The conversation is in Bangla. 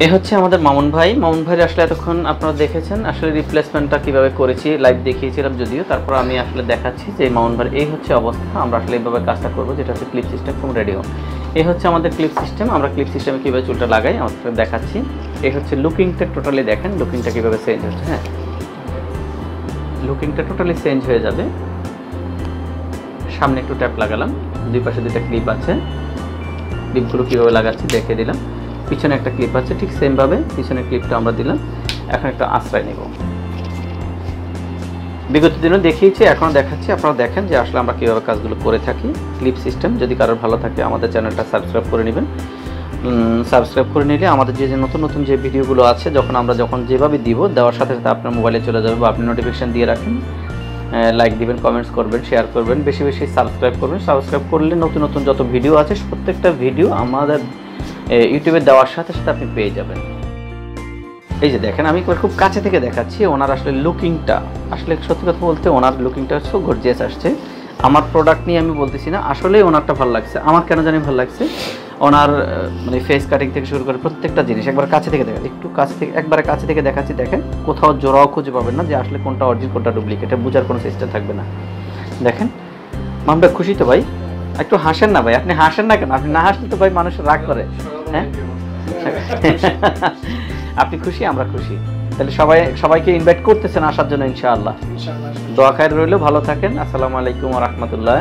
এ হচ্ছে আমাদের মামুন ভাই। মামুন ভাই আসলে এতক্ষণ আপনারা দেখেছেন আসলে রিপ্লেসমেন্টটা কিভাবে করেছি, লাইভ দেখিয়েছিলাম যদিও, তারপর আমি আসলে দেখাচ্ছি যে মামুন ভাই এই হচ্ছে অবস্থা। আমরা আসলে এইভাবে কাজটা করবো, যেটা হচ্ছে ক্লিপ সিস্টেম ফ্রম রেডিও। এই হচ্ছে আমাদের ক্লিপ সিস্টেম। আমরা ক্লিপ সিস্টেমে কীভাবে চুলটা লাগাই আমাদের দেখাচ্ছি। এই হচ্ছে লুকিংটা, টোটালি দেখেন লুকিংটা কীভাবে চেঞ্জ হচ্ছে। হ্যাঁ, লুকিংটা টোটালি চেঞ্জ হয়ে যাবে। সামনে একটু ট্যাপ লাগালাম, দুই পাশে দুইটা ক্লিপ আছে, ক্লিপগুলো কীভাবে লাগাচ্ছি দেখে দিলাম। পিছনে একটা ক্লিপ আছে, ঠিক সেমভাবে পিছনের ক্লিপটা আমরা দিলাম। এখন একটা আশ্রয় নেব। বিগত দিনও দেখিয়েছি, এখনও দেখাচ্ছি, আপনারা দেখেন যে আসলে আমরা কীভাবে কাজগুলো করে থাকি। ক্লিপ সিস্টেম যদি কারোর ভালো থাকে আমাদের চ্যানেলটা সাবস্ক্রাইব করে নেবেন। সাবস্ক্রাইব করে নিলে আমাদের যে নতুন নতুন যে ভিডিওগুলো আছে যখন যেভাবে দিব, দেওয়ার সাথে সাথে আপনার মোবাইলে চলে যাবে, বা আপনি নোটিফিকেশান দিয়ে রাখেন, লাইক দিবেন, কমেন্টস করবেন, শেয়ার করবেন, বেশি বেশি সাবস্ক্রাইব করবেন। সাবস্ক্রাইব করলে নতুন নতুন যত ভিডিও আছে প্রত্যেকটা ভিডিও আমাদের ইউটিউবে দেওয়ার সাথে সাথে আপনি পেয়ে যাবেন। এই যে দেখেন, আমি খুব কাছে থেকে দেখাচ্ছি ওনার আসলে লুকিংটা। আসলে সত্যি কথা বলতে ওনার লুকিংটা সো গর্জিয়াস আসছে। আমার প্রোডাক্ট নিয়ে আমি বলতেছি না, আসলেই ওনারটা ভালো লাগছে। আমার কেন জানি ভালো লাগছে ওনার মানে ফেস কাটিং থেকে শুরু করে প্রত্যেকটা জিনিস। একবার কাছে থেকে দেখেন, একটু কাছে থেকে, একবারে কাছে থেকে দেখাচ্ছি। দেখেন কোথাও জোড়াও খুঁজে পাবেন না যে আসলে কোনটা অরিজিনাল কোনটা ডুপ্লিকেট, এটা বোঝার কোনো সিস্টেম থাকবে না। দেখেন আমরা খুশি তো ভাই? একটু হাসেন না ভাই, আপনি হাসেন না কেন? আপনি না হাসলে তো ভাই মানুষ রাগ করে। হ্যাঁ আপনি খুশি, আমরা খুশি। তাহলে সবাইকে ইনভাইট করতেছেন আসার জন্য ইনশাআল্লাহ। দোয়া খায়ের রইল, ভালো থাকেন। আসসালামু আলাইকুম ওয়া রাহমাতুল্লাহ।